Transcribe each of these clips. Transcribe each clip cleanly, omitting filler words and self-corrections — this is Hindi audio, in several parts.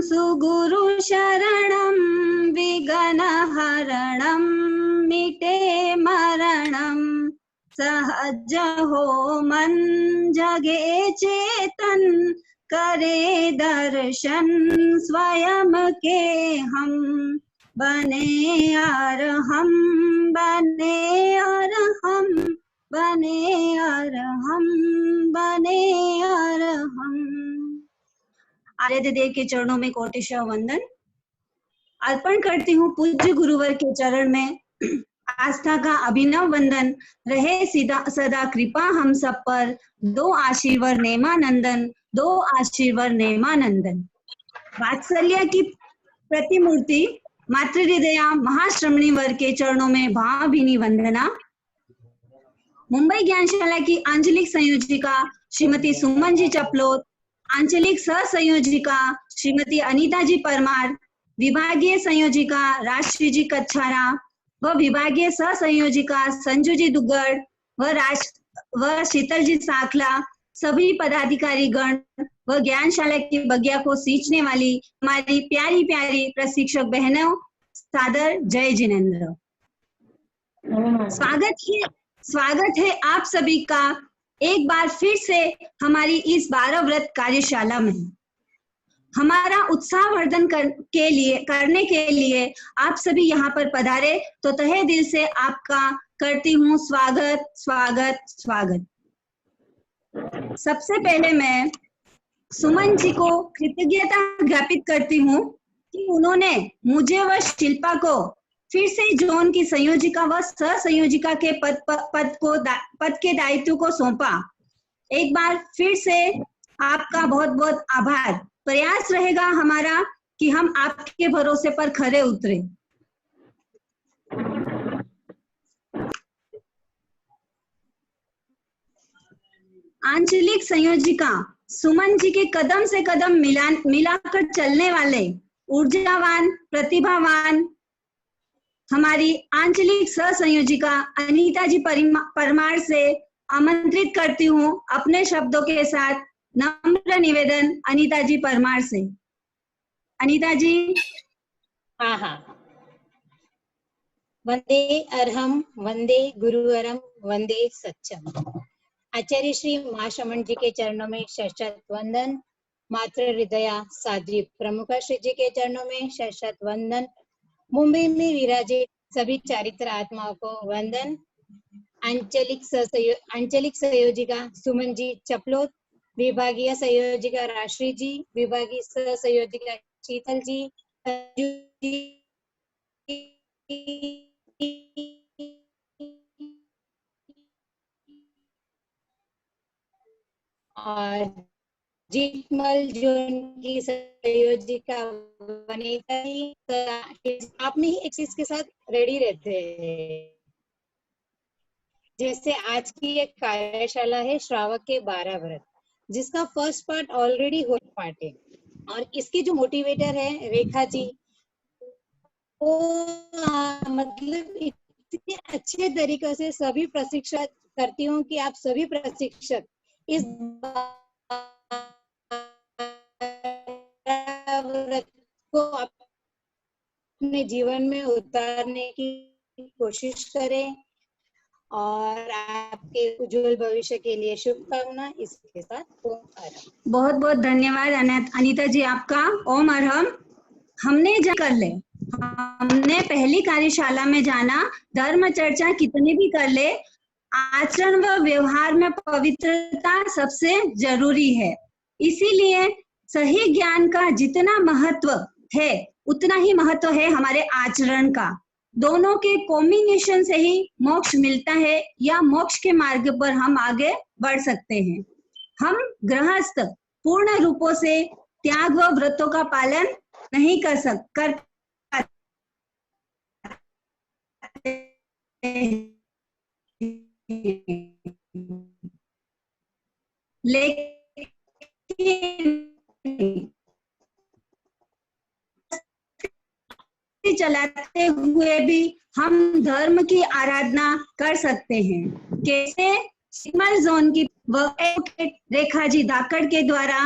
सुगुरु शरणं विघ्नहरणं मिटे मरणं सहज हो मन जगे चेतन करे दर्शन स्वयं के हम बने अरहम बने अरहम बने अरहम बने अरहम। आराध्य देव के चरणों में कोटिशः वंदन अर्पण करती हूँ। पूज्य गुरुवर के चरण में आस्था का अभिनव वंदन। रहे सदा कृपा हम सब पर, दो आशीर्वर नेमानंदन, दो आशीर्वर नेमानंदन। वात्सल्य की प्रतिमूर्ति मातृ हृदया महाश्रमणी वर के चरणों में भावभीनी वंदना। मुंबई ज्ञानशाला की आंचलिक संयोजिका श्रीमती सुमन जी चपलोत, आंचलिक सह संयोजिका श्रीमती अनीता जी परमार, विभागीय संयोजिका राजश्री जी कच्छारा व विभागीय सह संयोजिका संजू जी दुग्गड़ व शीतल जी साखला, सभी पदाधिकारी गण व ज्ञानशाला की बगिया को सींचने वाली हमारी प्यारी प्यारी प्रशिक्षक बहनों, सादर जय जिनेंद्र। स्वागत है आप सभी का एक बार फिर से हमारी इस 12 व्रत कार्यशाला में। हमारा उत्साहवर्धन करने के लिए आप सभी यहाँ पर पधारे, तो तहे दिल से आपका करती हूँ स्वागत स्वागत स्वागत। सबसे पहले मैं सुमन जी को कृतज्ञता ज्ञापित करती हूँ कि उन्होंने मुझे व शिल्पा को फिर से जोन की संयोजिका व सह संयोजिका के पद के दायित्व को सौंपा। एक बार फिर से आपका बहुत बहुत आभार। प्रयास रहेगा हमारा कि हम आपके भरोसे पर खरे उतरे। आंचलिक संयोजिका सुमन जी के कदम से कदम मिलाकर चलने वाले ऊर्जावान प्रतिभावान हमारी आंचलिक सह संयोजिका अनीता जी परमार से आमंत्रित करती हूँ अपने शब्दों के साथ। नम्र निवेदन अनीता जी परमार से। अनीता जी। हाँ। वंदे अरहम वंदे गुरुवरम वंदे सच्चम। आचार्य श्री महाश्रमण जी के चरणों में शत वंदन। मातृ हृदया साध्वी प्रमुखा श्री जी के चरणों में शत वंदन। मुंबई में विराजित सभी चारित्र आत्माओं को वंदन। आंचलिक संयोजिका सुमन जी चपलोत, विभागीय संयोजिका राश्री जी, विभागीय सह संयोजिका शीतल जी, और जीतमल जो उनकी संयोजिका वनीता जी। आप में ही एक चीज के साथ रेडी रहते हैं। जैसे आज की एक कार्यशाला है श्रावक के 12 व्रत, जिसका फर्स्ट पार्ट ऑलरेडी हो पार्ट है, और इसके जो मोटिवेटर है रेखा जी, वो मतलब इतने अच्छे तरीके से सभी प्रशिक्षक करती हूँ कि आप सभी प्रशिक्षक इस को अपने जीवन में उतारने की कोशिश करें और आपके उज्जवल भविष्य के लिए शुभकामना। इसके साथ बहुत बहुत धन्यवाद अनीता जी आपका। ओम अरहम। हमने कर ले, हमने पहली कार्यशाला में जाना, धर्म चर्चा कितनी भी कर ले, आचरण व व्यवहार में पवित्रता सबसे जरूरी है। इसीलिए सही ज्ञान का जितना महत्व है उतना ही महत्व है हमारे आचरण का। दोनों के कॉम्बिनेशन से ही मोक्ष मिलता है या मोक्ष के मार्ग पर हम आगे बढ़ सकते हैं। हम गृहस्थ पूर्ण रूपों से त्याग व व्रतों का पालन नहीं कर चलाते हुए भी हम धर्म की आराधना कर सकते हैं। कैसे? सिग्नल जोन की रेखा जी धाकड़ के द्वारा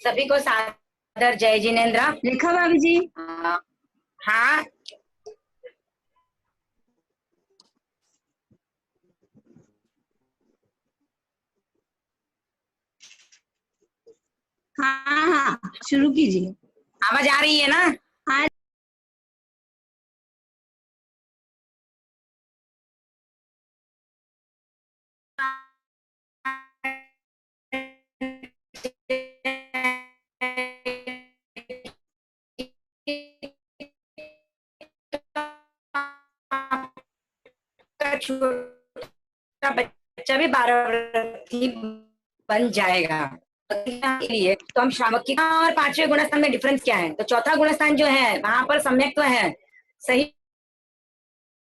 सभी को सादर जय जिनेन्द्र। रेखा भाभी जी। हाँ, हाँ हाँ शुरू कीजिए। आवाज आ रही है ना? हाँ छोटा बच्चा भी 12 व्रती बन जाएगा। के लिए तो हम श्रावक की और पांचवें गुणस्थान में डिफरेंस क्या है? तो चौथा गुणस्थान जो है वहां पर सम्यक्त्व है, सही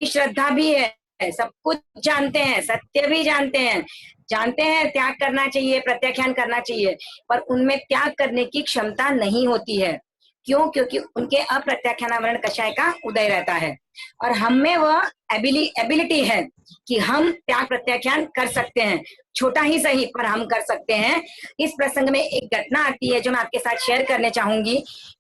श्रद्धा भी है, सब कुछ जानते हैं, सत्य भी जानते हैं त्याग करना चाहिए, प्रत्याख्यान करना चाहिए, पर उनमें त्याग करने की क्षमता नहीं होती है। क्यों? क्योंकि उनके अप्रत्याख्यानावरण कषाय का उदय रहता है और हम में वह एबिलिटी है कि हम त्याग प्रत्याख्यान कर सकते हैं, छोटा ही सही पर हम कर सकते हैं। इस प्रसंग में एक घटना आती है जो मैं आपके साथ शेयर करने चाहूंगी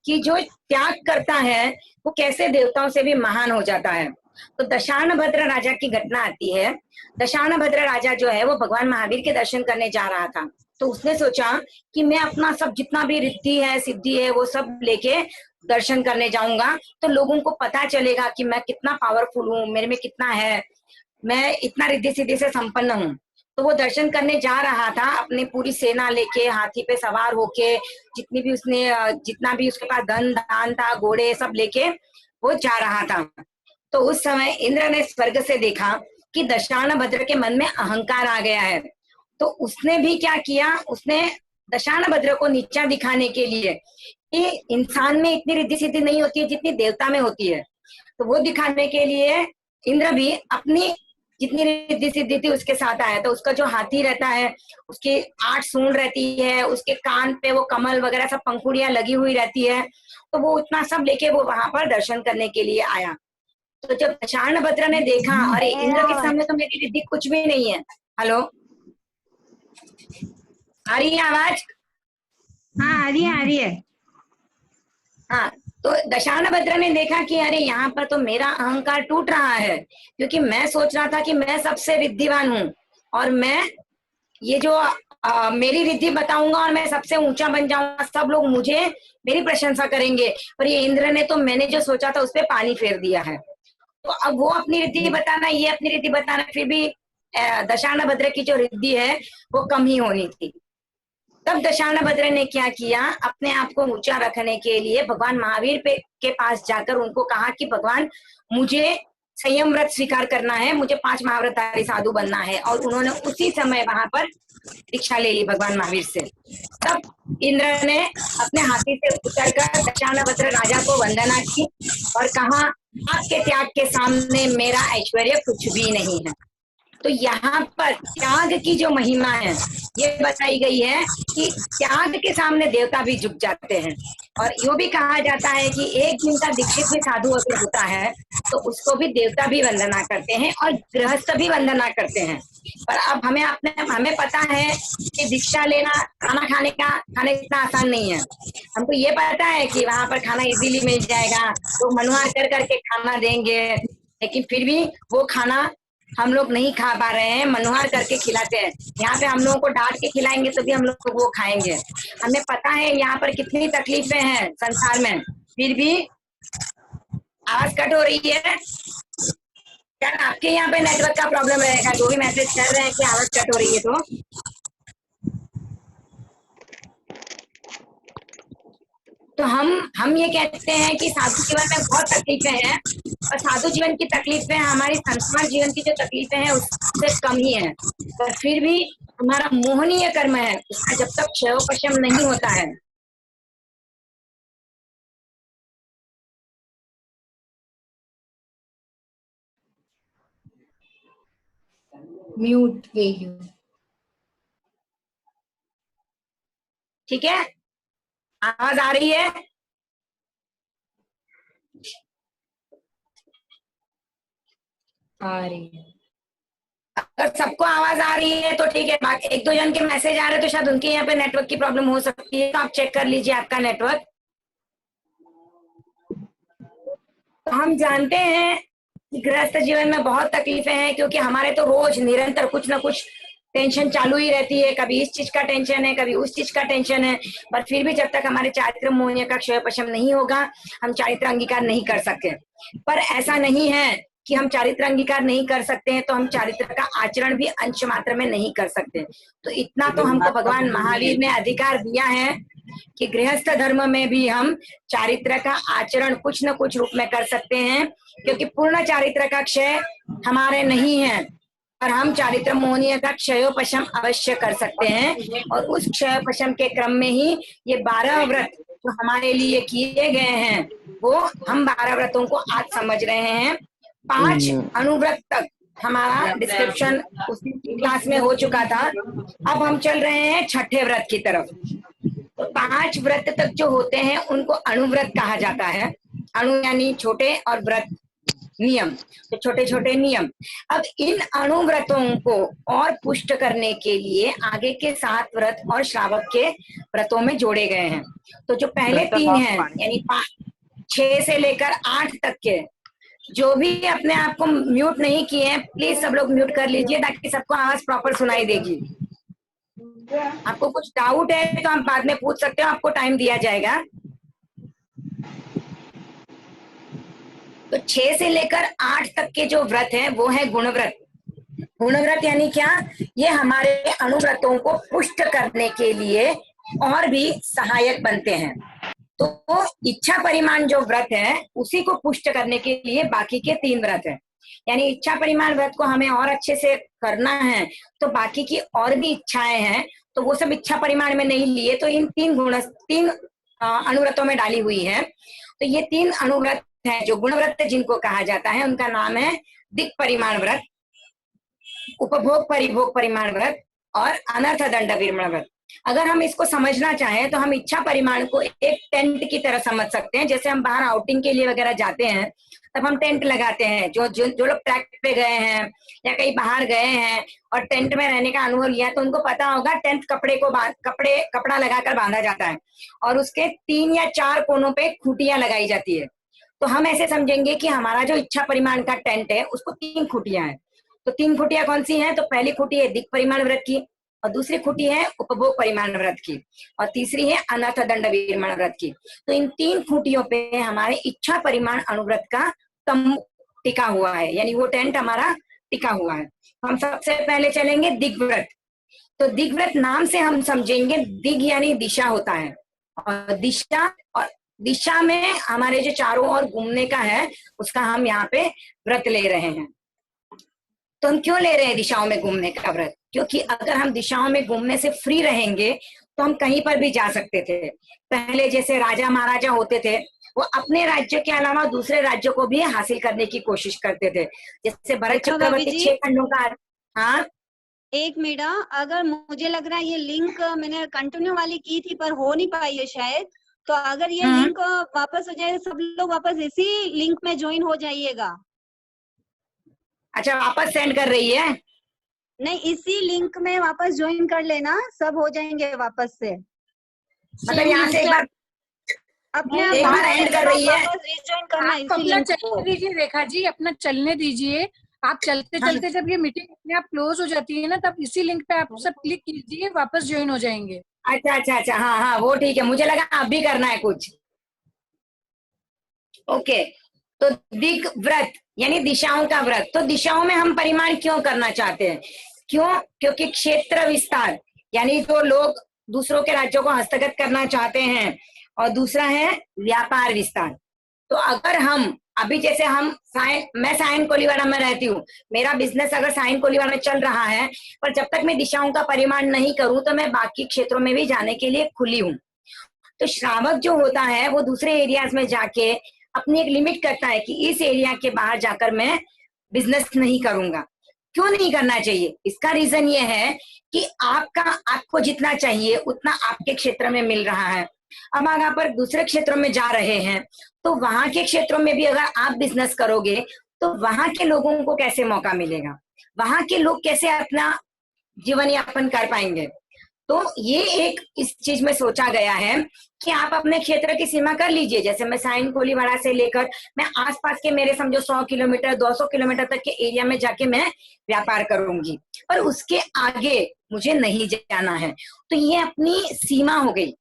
कि जो त्याग करता है वो कैसे देवताओं से भी महान हो जाता है। तो दशार्ण भद्र राजा की घटना आती है। दशार्ण भद्र राजा जो है वो भगवान महावीर के दर्शन करने जा रहा था। तो उसने सोचा कि मैं अपना सब जितना भी रिद्धि है सिद्धि है वो सब लेके दर्शन करने जाऊंगा, तो लोगों को पता चलेगा कि मैं कितना पावरफुल हूँ, मेरे में कितना है, मैं इतना रिद्धि सिद्धि से संपन्न हूँ। तो वो दर्शन करने जा रहा था अपनी पूरी सेना लेके, हाथी पे सवार होके, जितना भी उसके पास धन दान था, घोड़े सब लेके वो जा रहा था। तो उस समय इंद्र ने स्वर्ग से देखा कि दशार्ण भद्र के मन में अहंकार आ गया है। तो उसने भी क्या किया, उसने दशार्ण भद्र को नीचा दिखाने के लिए कि इंसान में इतनी रिद्धि सिद्धि नहीं होती है जितनी देवता में होती है, तो वो दिखाने के लिए इंद्र भी अपनी जितनी रिद्धि सिद्धि थी उसके साथ आया। तो उसका जो हाथी रहता है उसकी 8 सूंड रहती है, उसके कान पे वो कमल वगैरह सब पंखुड़ियां लगी हुई रहती है, तो वो उतना सब लेके वो वहां पर दर्शन करने के लिए आया। तो जब दशार्ण भद्र ने देखा, अरे इंद्र के सामने तो मेरी रिद्धि कुछ भी नहीं है। हेलो, आ रही है आवाज? हाँ आ रही है। हाँ, तो दशार्ण भद्र ने देखा कि अरे यहाँ पर तो मेरा अहंकार टूट रहा है, क्योंकि मैं सोच रहा था कि मैं सबसे रिद्धिवान हूँ और मैं ये जो मेरी रिद्धि बताऊंगा और मैं सबसे ऊंचा बन जाऊंगा, सब लोग मुझे मेरी प्रशंसा करेंगे, पर ये इंद्र ने तो मैंने जो सोचा था उस पर पानी फेर दिया है। तो अब वो अपनी रिद्धि बताना, ये अपनी रिद्धि बताना, फिर भी दशार्ण भद्र की जो रिद्धि है वो कम ही होनी थी। तब दशार्ण भद्र ने क्या किया, अपने आप को ऊंचा रखने के लिए भगवान महावीर के पास जाकर उनको कहा कि भगवान मुझे संयम व्रत स्वीकार करना है, मुझे 5 महाव्रतधारी साधु बनना है। और उन्होंने उसी समय वहां पर दीक्षा ले ली भगवान महावीर से। तब इंद्र ने अपने हाथी से उतरकर दशार्ण भद्र राजा को वंदना की और कहा, आपके त्याग के सामने मेरा ऐश्वर्य कुछ भी नहीं है। तो यहाँ पर त्याग की जो महिमा है ये बताई गई है कि त्याग के सामने देवता भी झुक जाते हैं। और यो भी कहा जाता है कि एक दिन का दीक्षित भी साधु अगर होता है तो उसको भी देवता भी वंदना करते हैं और गृहस्थ भी वंदना करते हैं। पर अब हमें पता है कि दीक्षा लेना, खाने इतना आसान नहीं है। हमको ये पता है कि वहां पर खाना इजीली मिल जाएगा, तो मनुहार कर करके खाना देंगे, लेकिन फिर भी वो खाना हम लोग नहीं खा पा रहे हैं, मनुहार करके खिलाते हैं। यहाँ पे हम लोगों को डांट के खिलाएंगे तो भी हम लोग वो खाएंगे। हमें पता है यहाँ पर कितनी तकलीफें हैं संसार में, फिर भी आवाज कट हो रही है। क्या आपके यहाँ पे नेटवर्क का प्रॉब्लम रहेगा? जो भी मैसेज कर रहे हैं कि आवाज कट हो रही है, तो हम ये कहते हैं कि साधु जीवन में बहुत तकलीफें हैं, और साधु जीवन की तकलीफें हमारी संसार जीवन की जो तकलीफें हैं उससे कम ही है। पर फिर भी हमारा मोहनीय कर्म है, उसका जब तक क्षयोपशम नहीं होता है। Mute video. ठीक है, आवाज आ रही है? आ रही है। अगर सबको आवाज आ रही है तो ठीक है, बाकी एक दो जन के मैसेज आ रहे हैं तो शायद उनके यहाँ पे नेटवर्क की प्रॉब्लम हो सकती है, तो आप चेक कर लीजिए आपका नेटवर्क। तो हम जानते हैं कि गृहस्थ जीवन में बहुत तकलीफें हैं, क्योंकि हमारे तो रोज निरंतर कुछ ना कुछ टेंशन चालू ही रहती है, कभी इस चीज का टेंशन है, कभी उस चीज का टेंशन है। पर फिर भी जब तक हमारे चारित्र मोहनीय का क्षय पशम नहीं होगा, हम चारित्र अंगीकार नहीं कर सकते। पर ऐसा नहीं है कि हम चारित्र अंगीकार नहीं कर सकते हैं तो हम चारित्र का आचरण भी अंश मात्र में नहीं कर सकते। तो इतना तो हमको भगवान महावीर ने अधिकार दिया है कि गृहस्थ धर्म में भी हम चारित्र का आचरण कुछ न कुछ रूप में कर सकते हैं, क्योंकि पूर्ण चारित्र का क्षय हमारे नहीं है, पर हम चारित्र मोहनीय का क्षयोपशम अवश्य कर सकते हैं। और उस क्षयोपशम के क्रम में ही ये 12 व्रत जो हमारे लिए किए गए हैं, वो हम 12 व्रतों को आज समझ रहे हैं। 5 अनुव्रत तक हमारा डिस्क्रिप्शन उसी क्लास में हो चुका था। अब हम चल रहे हैं छठे व्रत की तरफ। तो 5 व्रत तक जो होते हैं उनको अनुव्रत कहा जाता है। अणु यानी छोटे और व्रत नियम, तो छोटे छोटे नियम। अब इन अनुव्रतों को और पुष्ट करने के लिए आगे के 7 व्रत और श्रावक के व्रतों में जोड़े गए हैं। तो जो पहले 3 हैं यानी 6 से लेकर 8 तक के, जो भी अपने आप को म्यूट नहीं किए हैं प्लीज सब लोग म्यूट कर लीजिए ताकि सबको आवाज प्रॉपर सुनाई देगी। आपको कुछ डाउट है तो आप बाद में पूछ सकते हो, आपको टाइम दिया जाएगा। तो 6 से लेकर 8 तक के जो व्रत हैं वो है गुणव्रत। गुणव्रत यानी क्या? ये हमारे अनुव्रतों को पुष्ट करने के लिए और भी सहायक बनते हैं। तो इच्छा परिमाण जो व्रत है उसी को पुष्ट करने के लिए बाकी के 3 व्रत हैं। यानी इच्छा परिमाण व्रत को हमें और अच्छे से करना है तो बाकी की और भी इच्छाएं हैं तो वो सब इच्छा परिमाण में नहीं लिए, तो इन 3 अनुव्रतों में डाली हुई है। तो ये 3 अनुव्रत है जो गुणव्रत जिनको कहा जाता है, उनका नाम है दिक् परिमाण व्रत, उपभोग परिभोग परिमाण व्रत और अनर्थ दंड विरमण व्रत। अगर हम इसको समझना चाहें तो हम इच्छा परिमाण को एक टेंट की तरह समझ सकते हैं। जैसे हम बाहर आउटिंग के लिए वगैरह जाते हैं तब हम टेंट लगाते हैं। जो लोग ट्रैक पे गए हैं या कहीं बाहर गए हैं और टेंट में रहने का अनुभव लिया तो उनको पता होगा टेंट कपड़ा लगाकर बांधा जाता है और उसके 3 या 4 कोनों पे खूंटियां लगाई जाती है। तो हम ऐसे समझेंगे कि हमारा जो इच्छा परिमाण का टेंट है उसको 3 खूंटियां हैं। तो 3 खूंटियां कौन सी हैं? तो पहली खूंटी है दिक् परिमाण व्रत की, और दूसरी खूंटी है उपभोग परिमाण व्रत की, और तीसरी है अनर्थ दंड विरमण व्रत की। तो इन 3 खूंटियों पे हमारे इच्छा परिमाण अनुव्रत का तंबू टिका हुआ है, यानी वो टेंट हमारा टिका हुआ है। हम सबसे पहले चलेंगे दिग्व्रत। तो दिग्व्रत नाम से हम समझेंगे, दिग यानी दिशा होता है, और दिशा में हमारे जो चारों ओर घूमने का है उसका हम यहाँ पे व्रत ले रहे हैं। तो हम क्यों ले रहे हैं दिशाओं में घूमने का व्रत? क्योंकि अगर हम दिशाओं में घूमने से फ्री रहेंगे तो हम कहीं पर भी जा सकते थे। पहले जैसे राजा महाराजा होते थे वो अपने राज्य के अलावा दूसरे राज्यों को भी हासिल करने की कोशिश करते थे। जैसे भरत चक्रवर्ती 6 खंडों का। हाँ एक मिनट, अगर मुझे लग रहा है ये लिंक मैंने कंटिन्यू वाली की थी पर हो नहीं पाई है शायद, तो अगर ये लिंक वापस हो जाए सब लोग वापस इसी लिंक में ज्वाइन हो जाइएगा। अच्छा, वापस सेंड कर रही है? नहीं, इसी लिंक में वापस ज्वाइन कर लेना, सब हो जाएंगे वापस से। मतलब यहाँ से एक बार अपने एक बार एंड कर रही है। रिज्वाइन करना आप अपना चलने दीजिए रेखा जी, अपना चलने दीजिए। आप चलते चलते जब ये मीटिंग अपने आप क्लोज हो जाती है ना तब इसी लिंक पे आप सब क्लिक कीजिए, वापस ज्वाइन हो जाएंगे। अच्छा, हाँ वो ठीक है, मुझे लगा आप भी करना है कुछ। ओके, तो दिक् व्रत यानी दिशाओं का व्रत। तो दिशाओं में हम परिमाण क्यों करना चाहते हैं? क्योंकि क्षेत्र विस्तार यानी जो लोग दूसरों के राज्यों को हस्तगत करना चाहते हैं, और दूसरा है व्यापार विस्तार। तो अगर हम अभी जैसे मैं सायन कोलीवाड़ा में रहती हूँ, मेरा बिजनेस अगर सायन कोलीवाड़ा में चल रहा है, पर जब तक मैं दिशाओं का परिमाण नहीं करूं तो मैं बाकी क्षेत्रों में भी जाने के लिए खुली हूँ। तो श्रावक जो होता है वो दूसरे एरियाज में जाके अपनी एक लिमिट करता है कि इस एरिया के बाहर जाकर मैं बिजनेस नहीं करूंगा। क्यों नहीं करना चाहिए? इसका रीजन ये है कि आपको जितना चाहिए उतना आपके क्षेत्र में मिल रहा है। अब अगर आप दूसरे क्षेत्रों में जा रहे हैं तो वहां के क्षेत्रों में भी अगर आप बिजनेस करोगे तो वहां के लोगों को कैसे मौका मिलेगा? वहां के लोग कैसे अपना जीवन यापन कर पाएंगे। तो ये एक इस चीज में सोचा गया है कि आप अपने क्षेत्र की सीमा कर लीजिए। जैसे मैं साइन कोलीवाड़ा से लेकर मैं आसपास के मेरे समझो 100 किलोमीटर 200 किलोमीटर तक के एरिया में जाके मैं व्यापार करूंगी, पर उसके आगे मुझे नहीं जाना है। तो ये अपनी सीमा हो गई।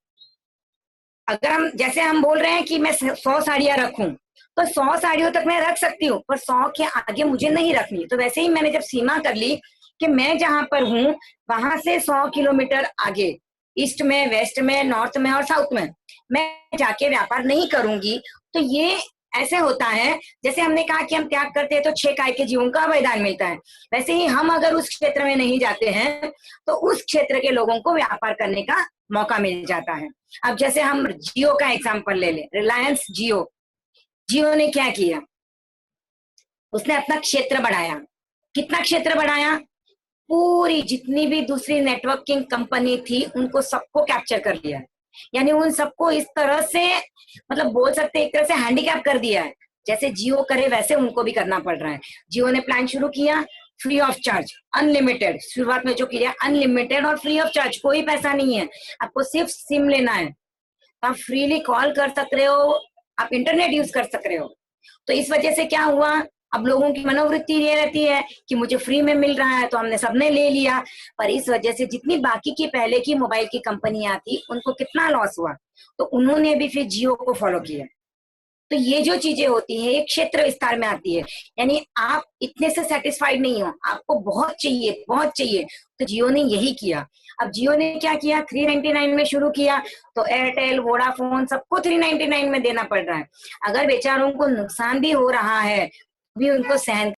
अगर हम जैसे हम बोल रहे हैं कि मैं 100 साड़ियां रखूं, तो 100 साड़ियों तक मैं रख सकती हूँ, पर 100 के आगे मुझे नहीं रखनी। तो वैसे ही मैंने जब सीमा कर ली कि मैं जहां पर हूं वहां से 100 किलोमीटर आगे ईस्ट में, वेस्ट में, नॉर्थ में और साउथ में मैं जाके व्यापार नहीं करूंगी। तो ये ऐसे होता है जैसे हमने कहा कि हम त्याग करते हैं तो 6 काय के जीवों का वरदान मिलता है। वैसे ही हम अगर उस क्षेत्र में नहीं जाते हैं तो उस क्षेत्र के लोगों को व्यापार करने का मौका मिल जाता है। अब जैसे हम जियो का एग्जाम्पल ले लें, रिलायंस जियो ने क्या किया, उसने अपना क्षेत्र बढ़ाया। कितना क्षेत्र बढ़ाया, पूरी जितनी भी दूसरी नेटवर्किंग कंपनी थी उनको सबको कैप्चर कर लिया, यानी उन सबको इस तरह से मतलब बोल सकते हैं एक तरह से हैंडीकैप कर दिया है। जैसे जियो करे वैसे उनको भी करना पड़ रहा है। जियो ने प्लान शुरू किया फ्री ऑफ चार्ज, अनलिमिटेड, शुरुआत में जो किया अनलिमिटेड और फ्री ऑफ चार्ज, कोई पैसा नहीं है, आपको सिर्फ सिम लेना है, आप फ्रीली कॉल कर सक रहे हो, आप इंटरनेट यूज कर सक रहे हो। तो इस वजह से क्या हुआ, अब लोगों की मनोवृत्ति ये रहती है कि मुझे फ्री में मिल रहा है, तो हमने सबने ले लिया। पर इस वजह से जितनी बाकी की पहले की मोबाइल की कंपनियां थी उनको कितना लॉस हुआ, तो उन्होंने भी फिर जियो को फॉलो किया। तो ये जो चीजें होती है एक क्षेत्र विस्तार में आती है, यानी आप इतने से सेटिस्फाइड नहीं हो, आपको बहुत चाहिए बहुत चाहिए। तो जियो ने यही किया। अब जियो ने क्या किया, 399 में शुरू किया, तो एयरटेल, वोडाफोन सबको 399 में देना पड़ रहा है। अगर बेचारों को नुकसान भी हो रहा है भी उनको सहन